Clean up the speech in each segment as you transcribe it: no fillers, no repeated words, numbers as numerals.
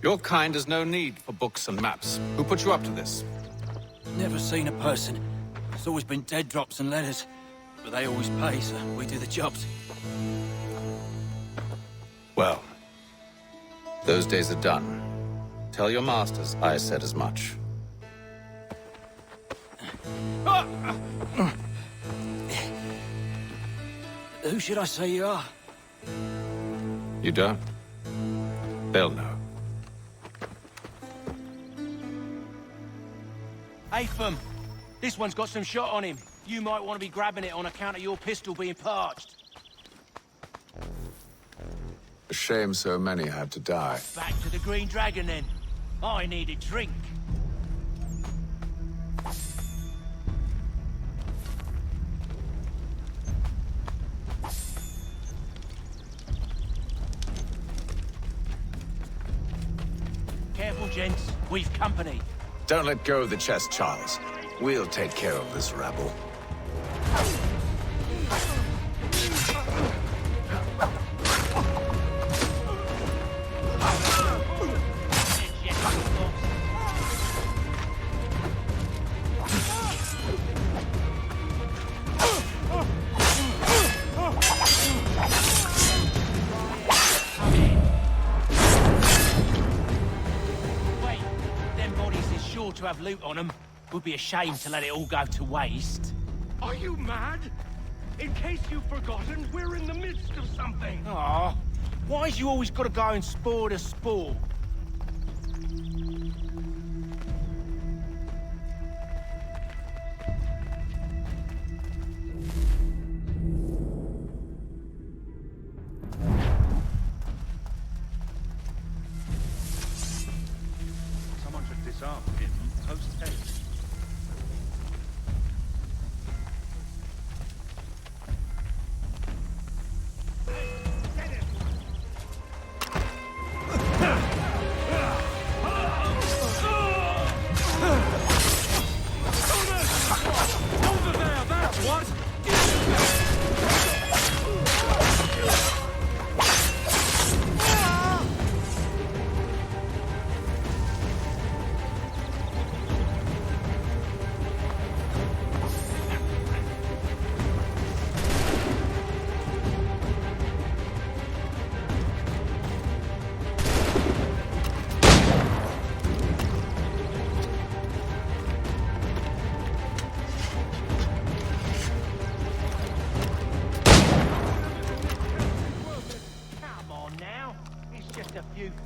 Your kind has no need for books and maps. Who put you up to this? Never seen a person. It's always been dead drops and letters. But they always pay, so we do the jobs. Well, those days are done. Tell your masters I said as much. Who should I say you are? You don't? They'll know. Atham, this one's got some shot on him. You might want to be grabbing it on account of your pistol being parched. A shame so many had to die. Back to the Green Dragon, then. I need a drink. Careful, gents. We've company. Don't let go of the chest, Charles. We'll take care of this rabble. To have loot on them. Would be a shame to let it all go to waste. Are you mad? In case you've forgotten, we're in the midst of something. Aw, why's you always gotta go and spoil the sport? Someone should disarm him post-haste.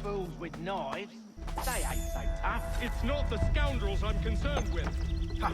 Fools with knives. They ain't so tough. It's not the scoundrels I'm concerned with. Ha.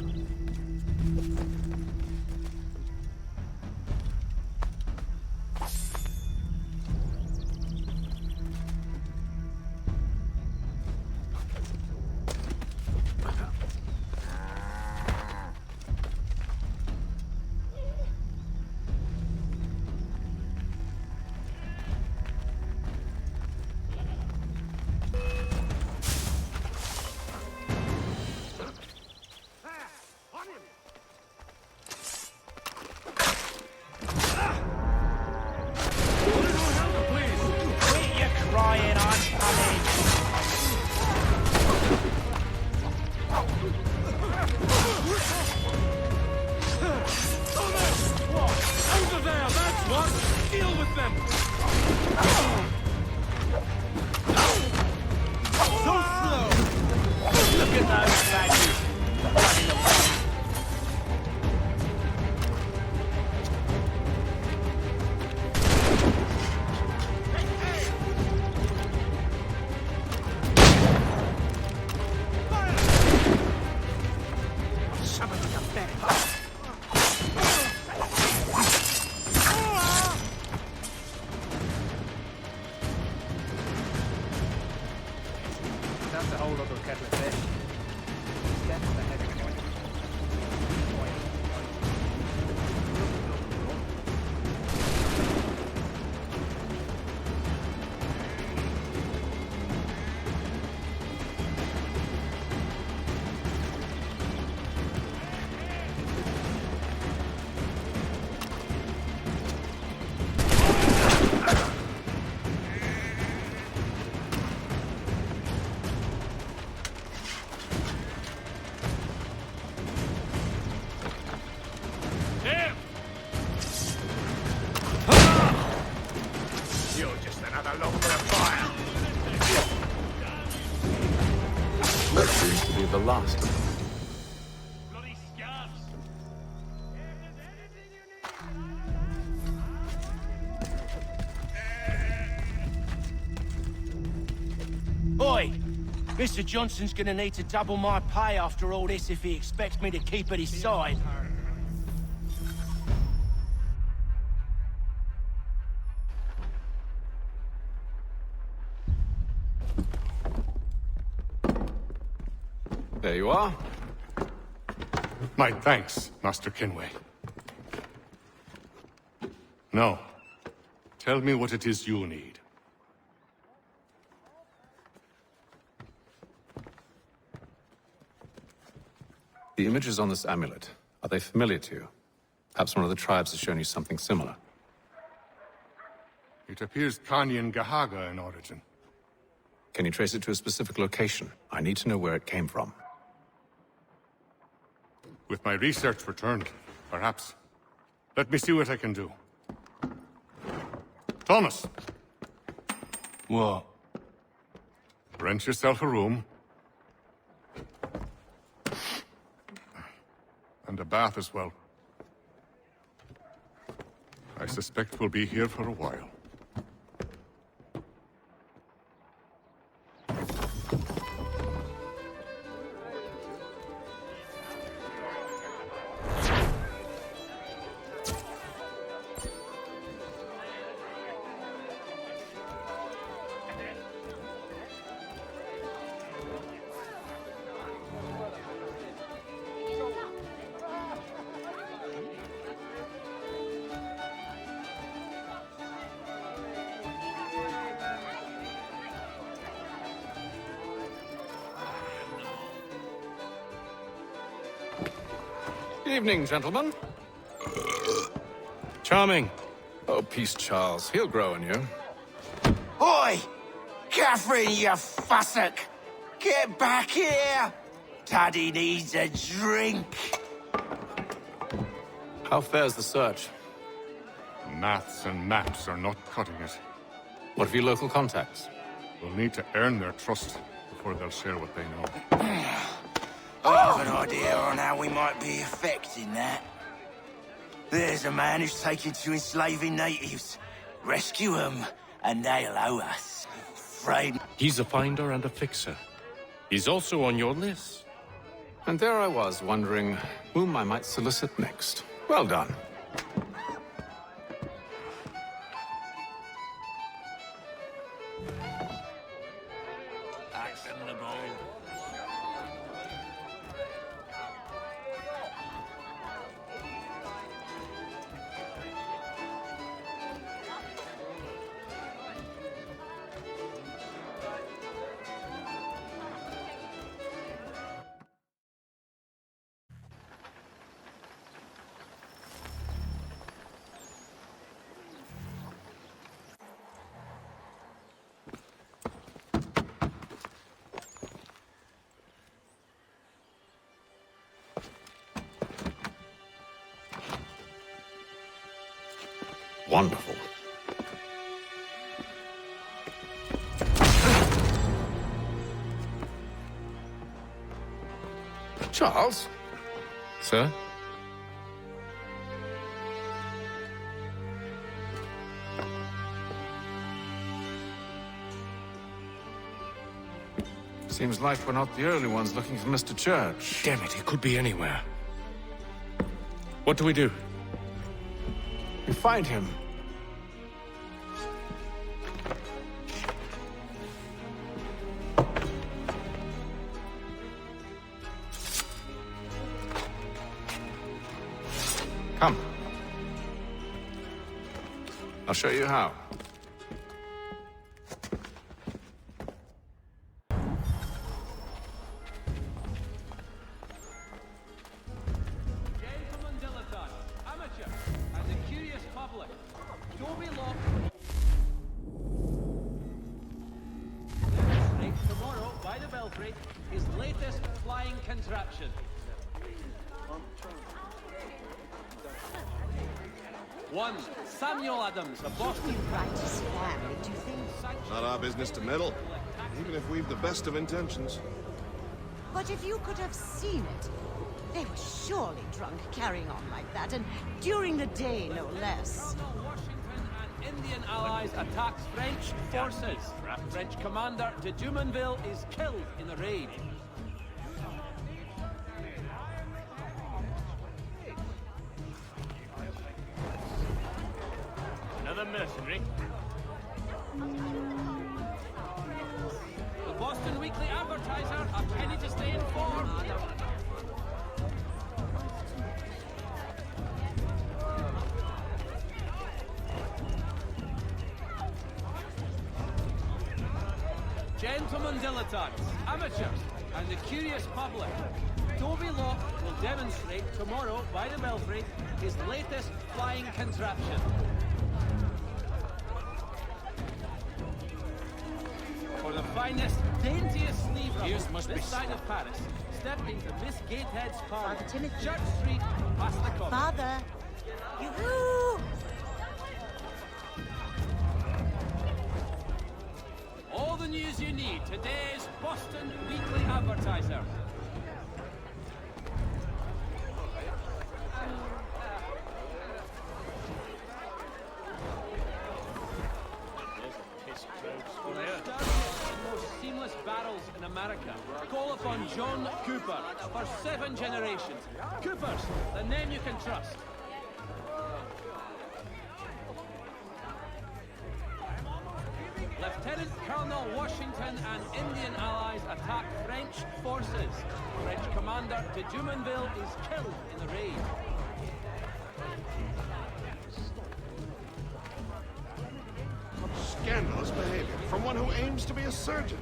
That's a whole other kettle of fish. Step the head of the point. the last of them. Bloody scabs! Oi! Mr. Johnson's gonna need to double my pay after all this if he expects me to keep at his side. There you are. My thanks, Master Kenway. Now, tell me what it is you need. The images on this amulet, are they familiar to you? Perhaps one of the tribes has shown you something similar. It appears Kanyan Gahaga in origin. Can you trace it to a specific location? I need to know where it came from. With my research returned, perhaps. Let me see what I can do. Thomas! What? Rent yourself a room. And a bath as well. I suspect we'll be here for a while. Evening, gentlemen. Charming. Oh, peace, Charles. He'll grow on you. Oi! Catherine, you fussock! Get back here! Daddy needs a drink! How fares the search? Maths and maps are not cutting it. What of your local contacts? We'll need to earn their trust before they'll share what they know. I have an idea on how we might be affecting that. There's a man who's taken to enslaving natives. Rescue them, and they'll owe us. Afraid... He's a finder and a fixer. He's also on your list. And there I was, wondering whom I might solicit next. Well done. Axe in the bowl. Wonderful. Charles? Sir? Seems like we're not the only ones looking for Mr. Church. Damn it, he could be anywhere. What do we do? We find him. Come. I'll show you how. Gentlemen dilettantes, amateur, and the curious public, Toby Locke. Demonstrate tomorrow by the Belfry his latest flying contraption. One, Samuel Adams, a Boston Practice family, do you think? Not our business to meddle, even if we've the best of intentions. But if you could have seen it, they were surely drunk carrying on like that, and during the day, no less. Washington and Indian allies attacks French forces. French commander de Jumonville is killed in the raid. Another mercenary. The Boston Weekly Advertiser, a penny to stay informed. Gentlemen dilettantes, amateurs, and the curious public. Toby Locke will demonstrate tomorrow by the Belfry his latest flying contraption. For the finest, daintiest sleeve ruffle this side of Paris, step into Miss Gatehead's parlor, Father Timothy. Church Street, past the common. Father! Yoo-hoo! All the news you need, today's Boston Weekly Advertiser. Most seamless barrels in America. Call upon John Cooper for 7 generations. Coopers, the name you can trust. Lieutenant Colonel Washington and Indian allies attack French forces. French commander de Jumonville is killed in the raid. Scandalous behavior from one who aims to be a surgeon.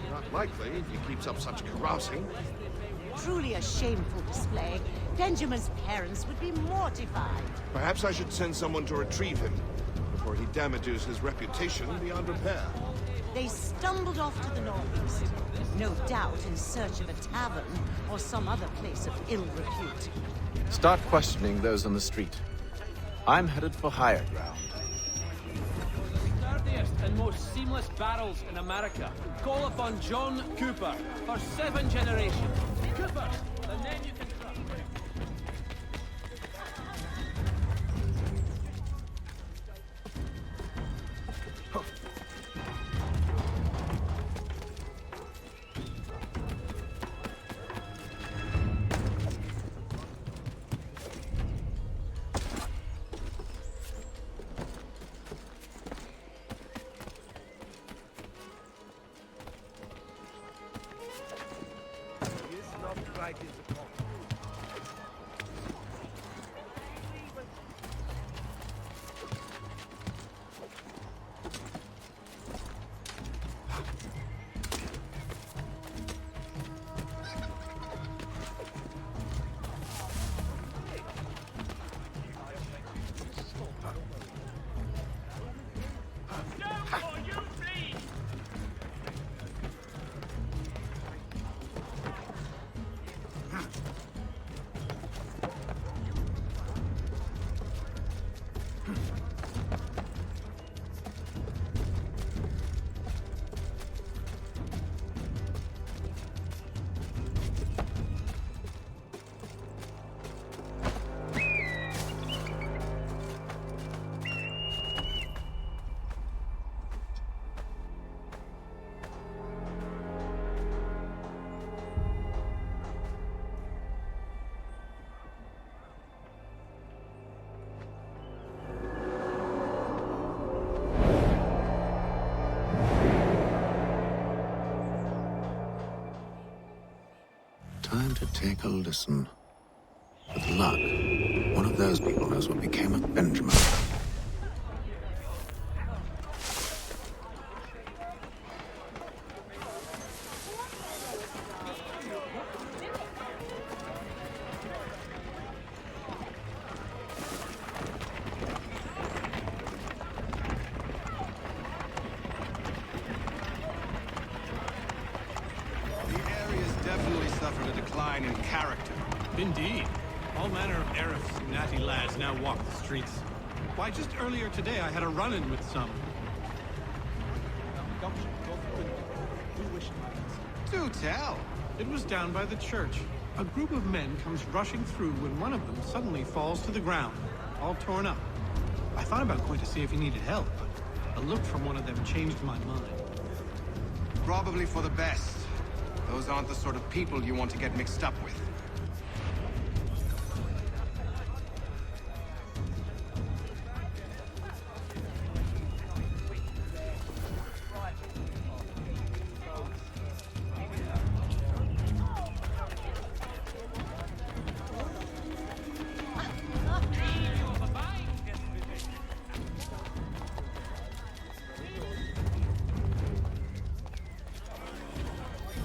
Not likely if he keeps up such carousing. Truly a shameful display. Benjamin's parents would be mortified. Perhaps I should send someone to retrieve him before he damages his reputation beyond repair. They stumbled off to the northeast, no doubt in search of a tavern or some other place of ill repute. Start questioning those on the street. I'm headed for higher ground. Sturdiest and most seamless barrels in America. Call upon John Cooper for 7 generations. Coopers, the name you can trust. Time to take a listen. With luck, one of those people knows what became of Benjamin. Suffered a decline in character. Indeed. All manner of Arifs and natty lads now walk the streets. Why, just earlier today I had a run-in with some. Do tell. It was down by the church. A group of men comes rushing through when one of them suddenly falls to the ground, all torn up. I thought about going to see if he needed help, but a look from one of them changed my mind. Probably for the best. Those aren't the sort of people you want to get mixed up with.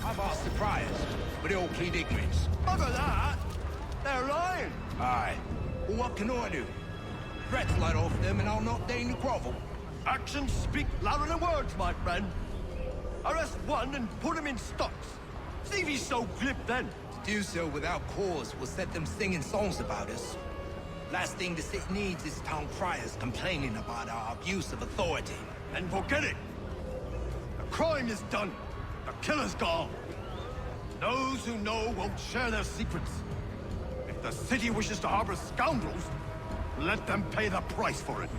I've asked the priors, but they all plead ignorance. Bugger that! They're lying! Aye. Well, what can I do? Threats light off them and I'll not deign to grovel. Actions speak louder than words, my friend. Arrest one and put him in stocks. See if he's so glib then. To do so without cause will set them singing songs about us. Last thing the city needs is town criers complaining about our abuse of authority. And forget it. The crime is done. The killer's gone. Those who know won't share their secrets. If the city wishes to harbor scoundrels, let them pay the price for it.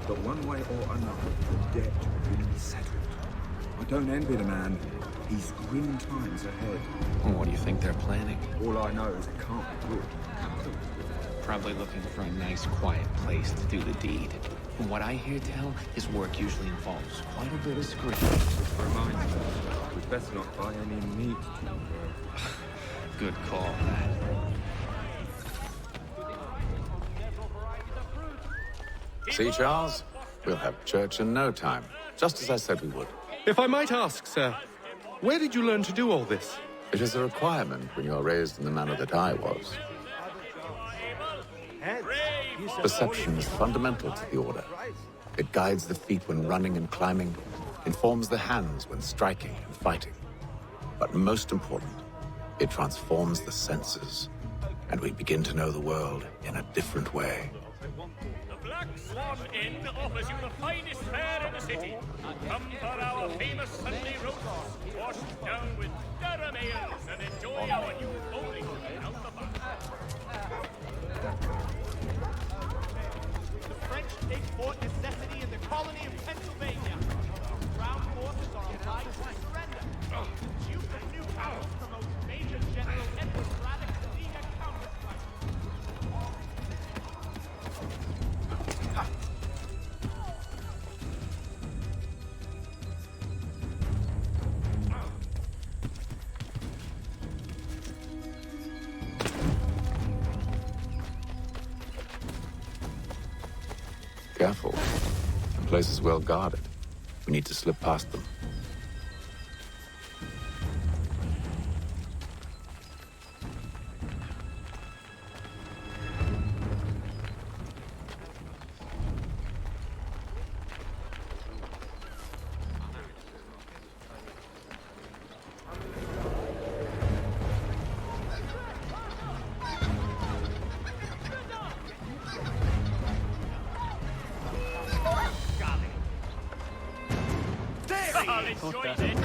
But one way or another, the debt will be settled. I don't envy the man. He's grim times ahead. What do you think they're planning? All I know is it can't be good. Probably looking for a nice, quiet place to do the deed. From what I hear tell, his work usually involves quite a bit of scribbling. Which reminds me, we'd best not buy any meat to Good call, lad. See, Charles? We'll have church in no time, just as I said we would. If I might ask, sir, where did you learn to do all this? It is a requirement when you are raised in the manner that I was. Perception is fundamental to the Order. It guides the feet when running and climbing, informs the hands when striking and fighting. But most important, it transforms the senses, and we begin to know the world in a different way. Black Swan Inn offers you the finest fare in the city. Come for our famous Sunday roast, washed down with Durham ales, and enjoy our new bowling out the back. The French take Fort Necessity in the colony of Pennsylvania. Ground forces are obliged to surrender. The Duke of Newcastle promotes Major General Edward Braddock to being a counterfight. Careful. The place is well guarded. We need to slip past them. I'll enjoy it.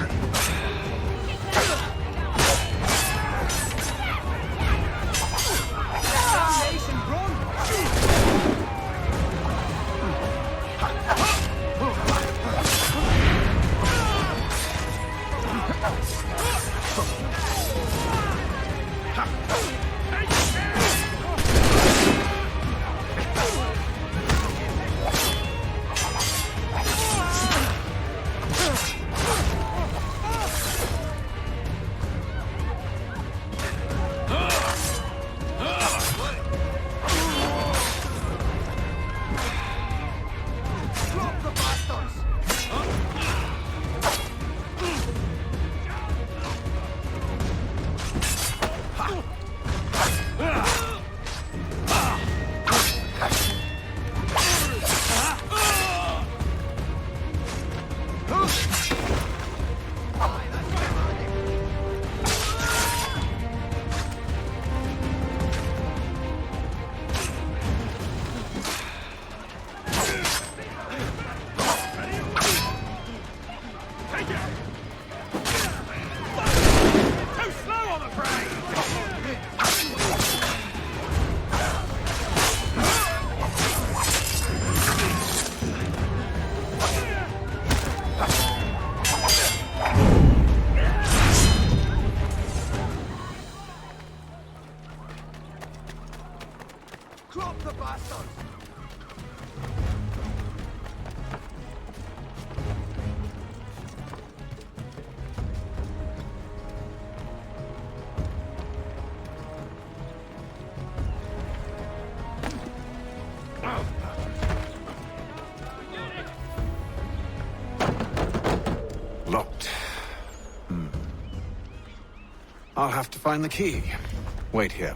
Drop the bastards! Locked. I'll have to find the key. Wait here.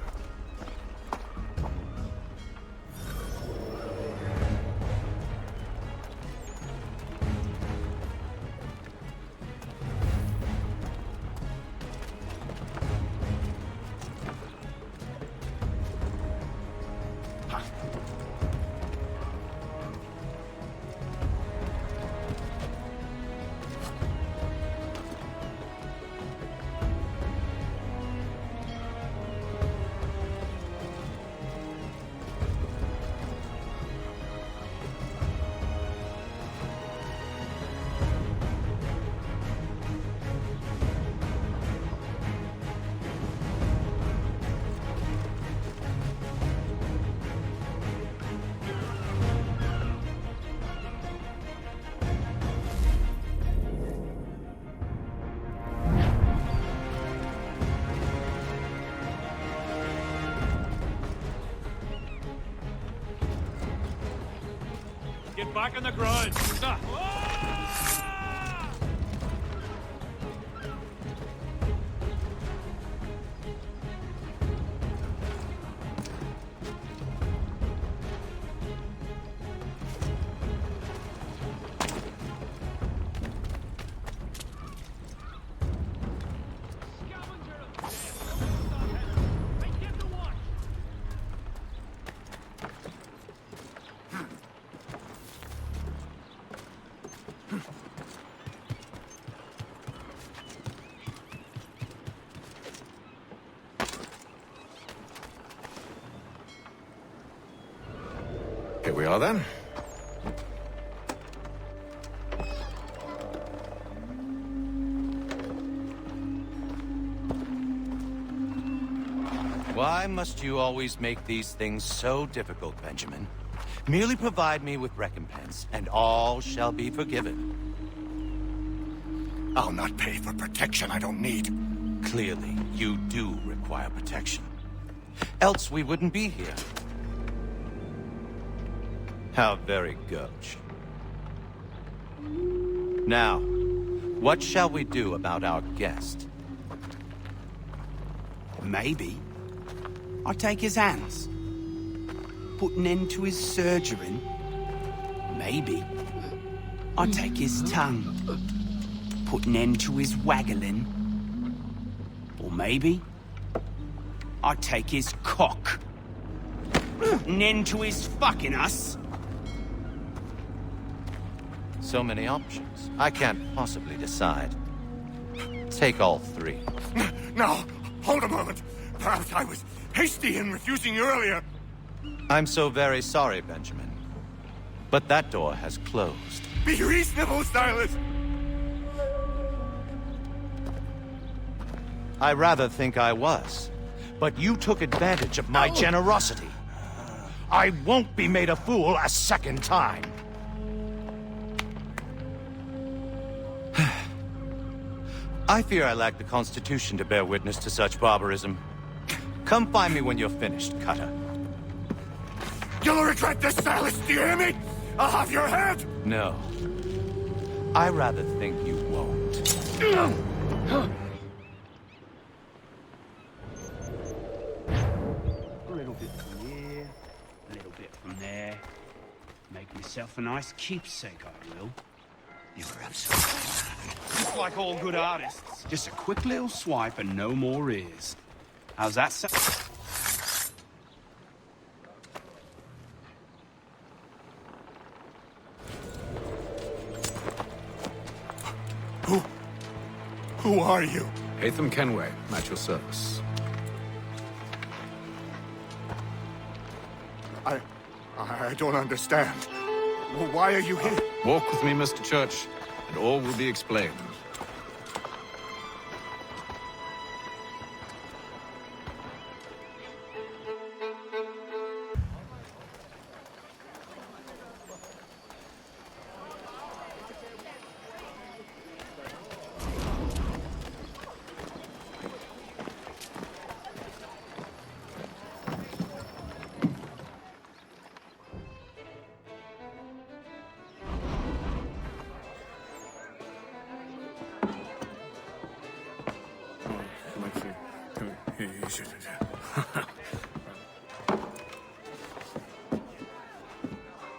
Get back on the ground! Here we are then. Why must you always make these things so difficult, Benjamin? Merely provide me with recompense, and all shall be forgiven. I'll not pay for protection I don't need. Clearly, you do require protection. Else we wouldn't be here. How very gauche. Now, what shall we do about our guest? Maybe I take his hands, put an end to his surgering. Maybe I take his tongue, put an end to his waggling. Or maybe I take his cock, put an end to his fucking us. So many options. I can't possibly decide. Take all three. Now, hold a moment. Perhaps I was hasty in refusing you earlier. I'm so very sorry, Benjamin. But that door has closed. Be reasonable, Silas. I rather think I was. But you took advantage of my generosity. I won't be made a fool a second time. I fear I lack the constitution to bear witness to such barbarism. Come find me when you're finished, Cutter. You'll regret this, Silas, do you hear me? I'll have your head! No. I rather think you won't. A little bit from here, a little bit from there. Make myself a nice keepsake, I will. You're absolutely just like all good artists. Just a quick little swipe and no more is. How's that sound? Who are you? Hatham Kenway, at your service. I don't understand. Why are you here? Walk with me, Mr. Church, and all will be explained.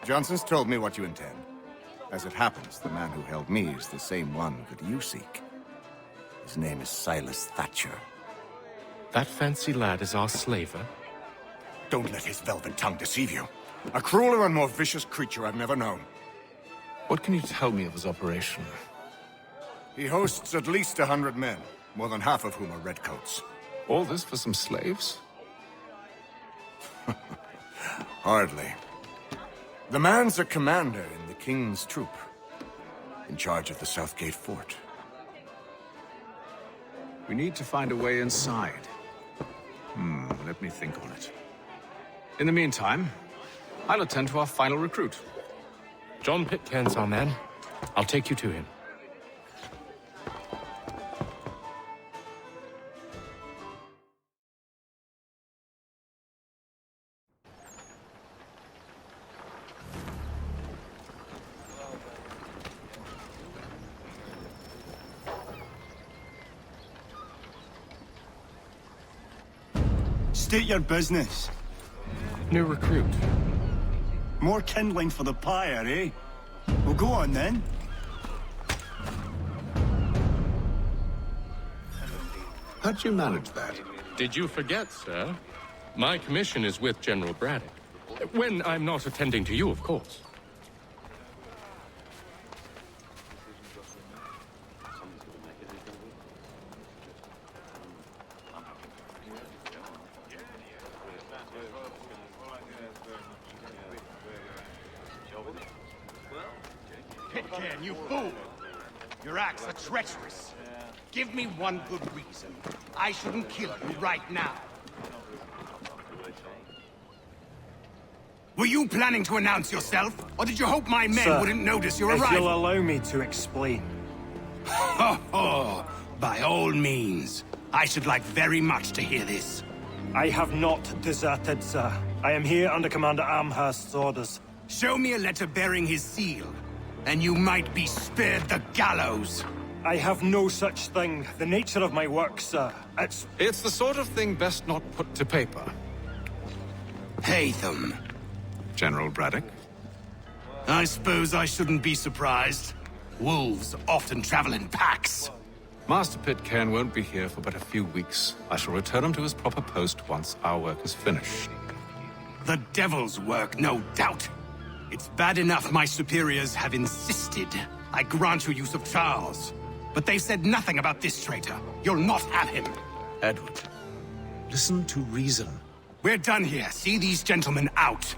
Johnson's told me what you intend. As it happens, the man who held me is the same one that you seek. His name is Silas Thatcher. That fancy lad is our slaver? Don't let his velvet tongue deceive you. A crueler and more vicious creature I've never known. What can you tell me of his operation? He hosts at least 100 men, more than half of whom are redcoats. All this for some slaves? Hardly. The man's a commander in the King's troop, in charge of the Southgate Fort. We need to find a way inside. Let me think on it. In the meantime, I'll attend to our final recruit. John Pitcairn's our man. I'll take you to him. State your business. New recruit. More kindling for the pyre, eh? Well, go on then. How'd you manage that? Did you forget, sir? My commission is with General Braddock. When I'm not attending to you, of course. Pitcairn, you fool! Your acts are treacherous. Give me one good reason. I shouldn't kill you right now. Were you planning to announce yourself, or did you hope my men wouldn't notice your arrival? If you'll allow me to explain. Oh, by all means. I should like very much to hear this. I have not deserted, sir. I am here under Commander Amherst's orders. Show me a letter bearing his seal, and you might be spared the gallows. I have no such thing. The nature of my work, sir, It's the sort of thing best not put to paper. Haytham. General Braddock? I suppose I shouldn't be surprised. Wolves often travel in packs. Master Pitcairn won't be here for but a few weeks. I shall return him to his proper post once our work is finished. The devil's work, no doubt. It's bad enough my superiors have insisted I grant you use of Charles. But they've said nothing about this traitor. You'll not have him. Edward, listen to reason. We're done here. See these gentlemen out.